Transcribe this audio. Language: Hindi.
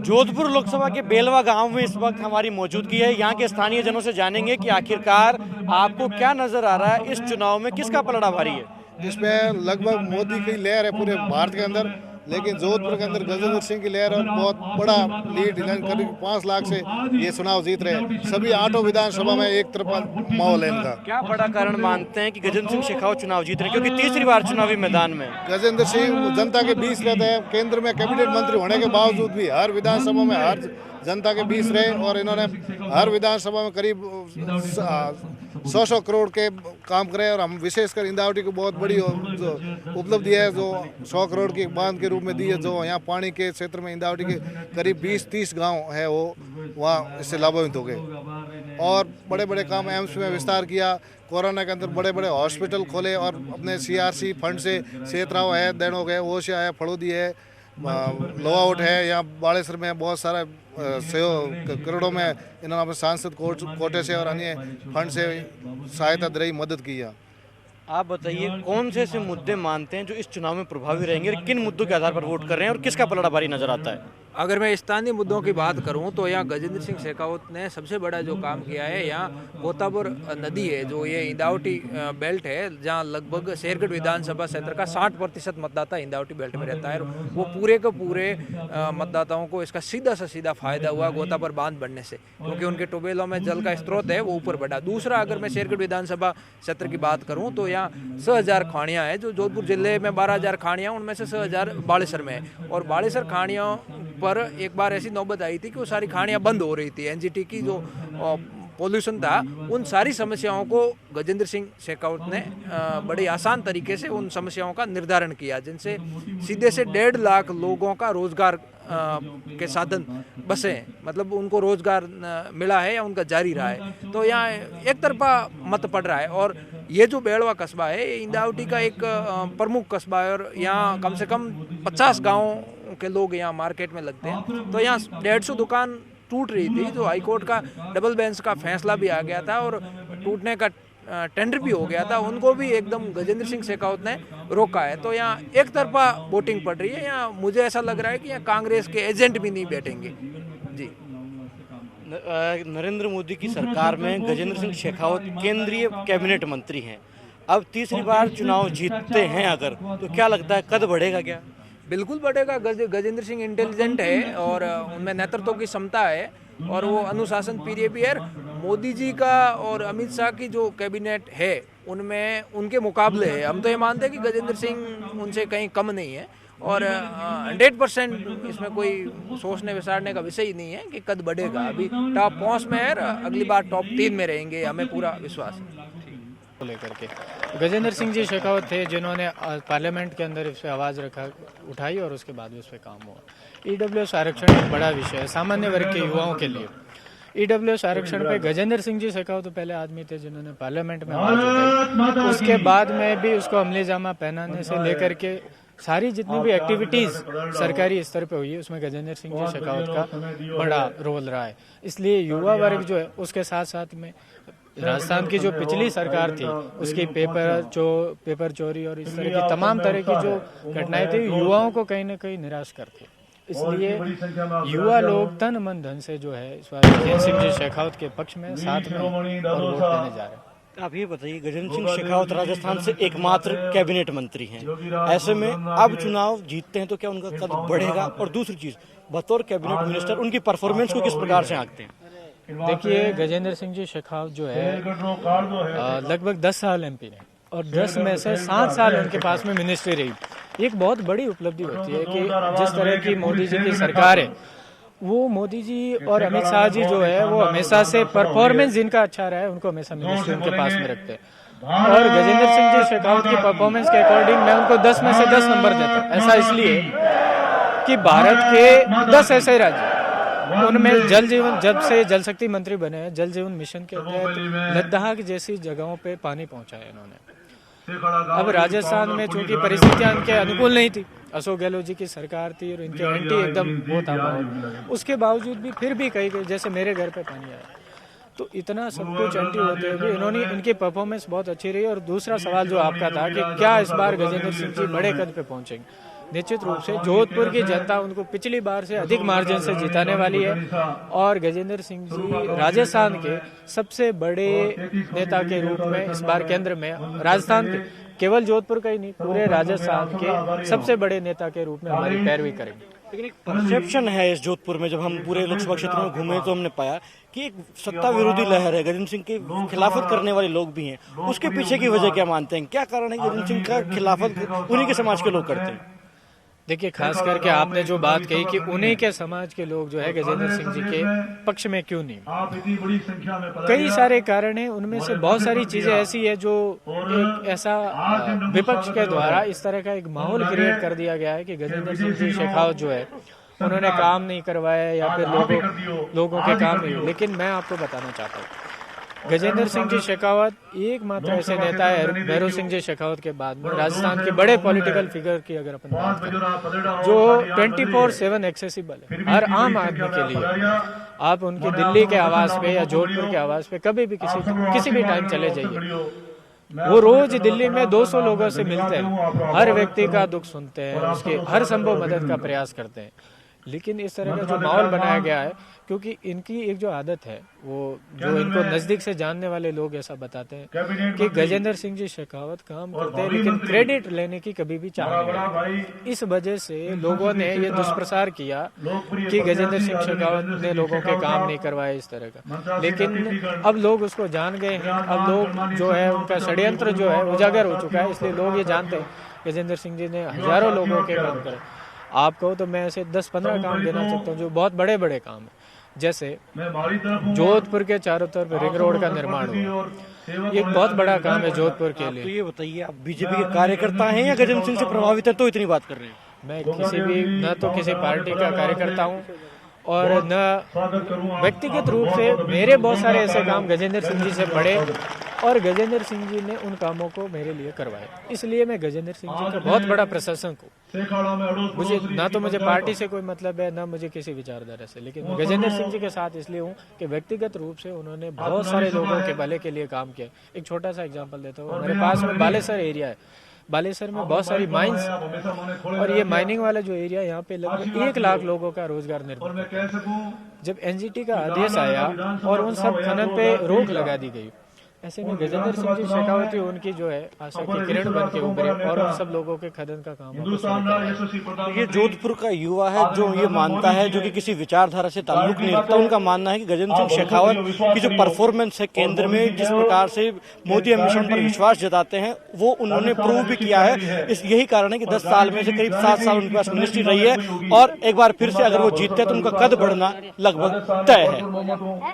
जोधपुर लोकसभा के बेलवा गांव में इस वक्त हमारी मौजूदगी है। यहाँ के स्थानीय जनों से जानेंगे कि आखिरकार आपको क्या नजर आ रहा है, इस चुनाव में किसका पलड़ा भारी है। इसमें लगभग मोदी की लहर है पूरे भारत के अंदर, लेकिन जोधपुर के अंदर गजेंद्र सिंह की लहर और बहुत बड़ा लीड करीब 5 लाख से ये चुनाव जीत रहे हैं। सभी 8 विधानसभा में एक तरफा माहौल है इनका। क्या बड़ा कारण मानते हैं कि गजेंद्र सिंह शेखावत चुनाव जीत रहे हैं, क्योंकि तीसरी बार चुनावी मैदान में गजेंद्र सिंह जनता के बीच रहते हैं। केंद्र में कैबिनेट मंत्री होने के बावजूद भी हर विधानसभा में हर जनता के बीच रहे और इन्होंने हर विधानसभा में करीब 100 करोड़ के काम करे। और हम विशेषकर इंदावटी को बहुत बड़ी जो उपलब्धि है, जो 100 करोड़ की बांध के रूप में दी है, जो यहाँ पानी के क्षेत्र में इंदावटी के करीब 20-30 गांव है वो वहाँ इससे लाभान्वित हो गए। और बड़े बड़े काम एम्स में विस्तार किया, कोरोना के अंदर बड़े बड़े हॉस्पिटल खोले और अपने CRC फंड से सेतराव है, दैनो है, ओशिया है, फड़ोदी है, लोआउट है, यहाँ बालेसर में बहुत सारा करोड़ों में इन्होंने अपने सांसद कोटे से और अन्य फंड से सहायता दे रही, मदद की है। आप बताइए कौन से ऐसे मुद्दे मानते हैं जो इस चुनाव में प्रभावी रहेंगे और किन मुद्दों के आधार पर वोट कर रहे हैं और किसका पलड़ा भारी नजर आता है। अगर मैं स्थानीय मुद्दों की बात करूं तो यहाँ गजेंद्र सिंह शेखावत ने सबसे बड़ा जो काम किया है, यहाँ गोतापुर नदी है जो ये इंदावटी बेल्ट है, जहाँ लगभग शेरगढ़ विधानसभा क्षेत्र का 60% मतदाता इंदावटी बेल्ट में रहता है। वो पूरे के पूरे मतदाताओं को इसका सीधा से सीधा फायदा हुआ गोतापुर बांध बनने से, क्योंकि उनके ट्यूबवेलों में जल का स्रोत है वो ऊपर बढ़ा। दूसरा, अगर मैं शेरगढ़ विधानसभा क्षेत्र की बात करूँ तो यहाँ 6000 खाड़ियाँ हैं, जो जोधपुर जिले में 12000 खाड़ियाँ, उनमें से 6000 बालेसर में है। और बालेसर खाड़ियों पर एक बार ऐसी नौबत आई थी कि वो सारी खाड़ियाँ बंद हो रही थी। NGT की जो पॉल्यूशन था, उन सारी समस्याओं को गजेंद्र सिंह शेखावत ने बड़े आसान तरीके से उन समस्याओं का निर्धारण किया, जिनसे सीधे से 1.5 लाख लोगों का रोजगार के साधन बसे, मतलब उनको रोजगार मिला है या उनका जारी रहा है। तो यहाँ एक तरफा मत पड़ रहा है। और ये जो बेलवा कस्बा है, ये इंदावटी का एक प्रमुख कस्बा है और यहाँ कम से कम 50 गाँव के लोग यहाँ मार्केट में लगते हैं। तो यहाँ 150 दुकान टूट रही थी, जो हाईकोर्ट का डबल बेंच का फैसला भी आ गया था और टूटने का टेंडर भी हो गया था, उनको भी एकदम गजेंद्र सिंह शेखावत ने रोका है। तो यहाँ एक तरफा वोटिंग पड़ रही है। यहाँ मुझे ऐसा लग रहा है कि यहाँ कांग्रेस के एजेंट भी नहीं बैठेंगे। जी, नरेंद्र मोदी की सरकार में गजेंद्र सिंह शेखावत केंद्रीय कैबिनेट मंत्री हैं। अब तीसरी बार चुनाव जीतते हैं अगर, तो क्या लगता है कद बढ़ेगा क्या? बिल्कुल बढ़ेगा। गजेंद्र सिंह इंटेलिजेंट है और उनमें नेतृत्व की क्षमता है और वो अनुशासन प्रिय भी है। मोदी जी का और अमित शाह की जो कैबिनेट है उनमें उनके मुकाबले है। हम तो ये मानते हैं कि गजेंद्र सिंह उनसे कहीं कम नहीं है और 100% इसमें कोई सोचने विचारने का विषय ही नहीं है कि कद बढ़ेगा। अभी टॉप 5 में है, अगली बार टॉप 3 में रहेंगे, हमें पूरा विश्वास है। लेकर के गजेंद्र सिंह जी शेखावत थे जिन्होंने पार्लियामेंट के अंदर इस पर आवाज़ उठाई और उसके बाद उस पर काम हुआ। EWS आरक्षण एक बड़ा विषय है सामान्य वर्ग के युवाओं के लिए। EWS आरक्षण पे गजेंद्र सिंह जी शेखावत तो पहले आदमी थे जिन्होंने पार्लियामेंट में आवाज़ उठाई। उसके बाद में भी उसको अमली जामा पहनाने से लेकर के सारी जितनी भी एक्टिविटीज़ सरकारी स्तर पे हुई है उसमें गजेंद्र सिंह जी शेखावत का बड़ा रोल रहा है। इसलिए युवा वर्ग जो है, उसके साथ साथ में राजस्थान की जो पिछली सरकार थी उसकी पेपर चोरी और इस तरह की तमाम तरह की जो घटनाएं थी, युवाओं को कहीं ना कहीं निराश करती। इसलिए युवा लोग तन मन धन से जो है इस बार गजेंद्र सिंह जी शेखावत के पक्ष में साथ में और वोट देने जा रहे हैं। आप ये बताइए, गजेंद्र सिंह शेखावत राजस्थान से एकमात्र कैबिनेट मंत्री हैं, ऐसे में अब चुनाव जीतते हैं तो क्या उनका कद बढ़ेगा? और दूसरी चीज, बतौर कैबिनेट मिनिस्टर उनकी परफॉर्मेंस को किस प्रकार से आंकते हैं? देखिए, गजेंद्र सिंह जी शेखावत जो है लगभग 10 साल MP रहे और 10 में से 7 साल उनके पास में मिनिस्ट्री रही। एक बहुत बड़ी उपलब्धि होती है कि जिस तरह की मोदी जी की सरकार है, वो मोदी जी और अमित शाह जी जो है वो हमेशा से परफॉर्मेंस जिनका अच्छा रहा है उनको हमेशा मिनिस्ट्री उनके पास में रखते हैं। और गजेंद्र सिंह जी शेखावत की परफॉर्मेंस के अकॉर्डिंग मैं उनको 10 में से 10 नंबर देता हूँ। ऐसा इसलिए कि भारत के 10 ऐसे राज्य, उनमें जल जीवन, जब से जल शक्ति मंत्री बने हैं, जल जीवन मिशन के तहत लद्दाख जैसी जगहों पे पानी पहुंचाया इन्होंने। अब राजस्थान में चूंकि परिस्थितियां इनके अनुकूल नहीं थी, अशोक गहलोत जी की सरकार थी और इनके एंटी एकदम वो था माहौल, उसके बावजूद भी फिर भी कई जैसे मेरे घर पे पानी आया, तो इतना सब कुछ एंटी होते हुए इन्होंने इनकी परफॉर्मेंस बहुत अच्छी रही। और दूसरा सवाल जो आपका था कि क्या इस बार गजेंद्र सिंह जी बड़े कद पे पहुंचेंगे, निश्चित रूप से जोधपुर की जनता उनको पिछली बार से अधिक मार्जिन से जिताने वाली है और गजेंद्र सिंह जी राजस्थान के सबसे बड़े नेता के रूप में इस बार केंद्र में, राजस्थान के केवल जोधपुर का ही नहीं, पूरे राजस्थान के सबसे बड़े नेता के रूप में हमारी पैरवी करेंगे। लेकिन एक परसेप्शन है इस जोधपुर में, जब हम पूरे लोकसभा क्षेत्र में घूमे तो हमने पाया कि एक सत्ता विरोधी लहर है, गजेंद्र सिंह की खिलाफत करने वाले लोग भी हैं। उसके पीछे की वजह क्या मानते हैं, क्या कारण है गजेंद्र सिंह का खिलाफत उन्हीं के समाज के लोग करते हैं? देखिए, खास करके आपने जो बात कही कि उन्हीं के समाज के लोग जो है गजेंद्र सिंह जी के पक्ष में क्यों नहीं, कई सारे कारण हैं। उनमें से बहुत सारी चीजें ऐसी है जो एक ऐसा विपक्ष के द्वारा इस तरह का एक माहौल क्रिएट कर दिया गया है कि गजेंद्र सिंह जी शेखावत जो है उन्होंने काम नहीं करवाया या फिर लोगों के काम नहीं। लेकिन मैं आपको बताना चाहता हूँ, गजेंद्र सिंह जी शेखावत एकमात्र ऐसे नेता है भैरव सिंह जी शेखावत के बाद में राजस्थान के बड़े पॉलिटिकल फिगर की अगर अपन बात करें जो 24/7 एक्सेसिबल है हर आम आदमी के लिए। आप उनके दिल्ली के आवास पे या जोधपुर के आवास पे कभी भी किसी भी टाइम चले जाइए, वो रोज दिल्ली में 200 लोगों से मिलते हैं, हर व्यक्ति का दुख सुनते हैं, उसकी हर संभव मदद का प्रयास करते हैं। लेकिन इस तरह का जो माहौल बनाया गया है, क्योंकि इनकी एक जो आदत है, वो जो इनको नजदीक से जानने वाले लोग ऐसा बताते हैं कि गजेंद्र सिंह जी शेखावत काम करते हैं लेकिन क्रेडिट लेने की कभी भी चाह नहीं। इस वजह से लोगों ने ये दुष्प्रचार किया कि गजेंद्र सिंह शेखावत ने लोगों के काम नहीं करवाए इस तरह का। लेकिन अब लोग उसको जान गए हैं, अब लोग जो है उनका षड्यंत्र जो है उजागर हो चुका है, इसलिए लोग ये जानते हैं गजेंद्र सिंह जी ने हजारों लोगों के काम करे। आप कहो तो मैं ऐसे 10-15 काम देना चाहता हूँ जो बहुत बड़े बड़े काम है, जैसे जोधपुर के चारों तरफ रिंग रोड का निर्माण हुआ, ये एक बहुत बड़ा काम है जोधपुर के लिए। तो ये बताइए, आप बीजेपी के कार्यकर्ता हैं या गजेंद्र सिंह से प्रभावित है तो इतनी बात कर रहे हैं? मैं किसी भी न तो किसी पार्टी का कार्यकर्ता हूँ और न व्यक्तिगत रूप से मेरे बहुत सारे ऐसे काम गजेंद्र सिंह जी से पड़े और गजेंद्र सिंह जी ने उन कामों को मेरे लिए करवाए, इसलिए मैं गजेंद्र सिंह जी का बहुत बड़ा प्रशंसक हूँ। मुझे ना तो मुझे पार्टी से कोई मतलब है, ना मुझे किसी विचारधारा से, लेकिन मैं गजेंद्र सिंह जी के साथ इसलिए हूँ कि व्यक्तिगत रूप से उन्होंने बहुत सारे लोगों के भले के लिए काम किया। एक छोटा सा एग्जाम्पल देता हूँ, हमारे पास में बालेसर एरिया है, बालेसर में बहुत सारी माइंस और ये माइनिंग वाला जो एरिया यहाँ पे लगभग 1 लाख लोगों का रोजगार निर्भर है। जब एनजीटी का आदेश आया और उन सब खनन पे रोक लगा दी गई, ऐसे में गजेंद्र सिंह जी शेखावत उनकी जो है आशा की किरण बन के उभरे और उन सब लोगों के खनन का काम। ये जोधपुर का युवा है जो ये मानता है, जो कि किसी विचारधारा से ताल्लुक नहीं रखता, उनका मानना है कि गजेंद्र सिंह शेखावत की जो परफॉर्मेंस है केंद्र में, जिस प्रकार से मोदी मिशन पर विश्वास जताते हैं, वो उन्होंने प्रूव भी किया है। इस यही कारण है कि 10 साल में से करीब 7 साल उनके पास मिनिस्ट्री रही है और एक बार फिर से अगर वो जीतते हैं तो उनका कद बढ़ना लगभग तय है।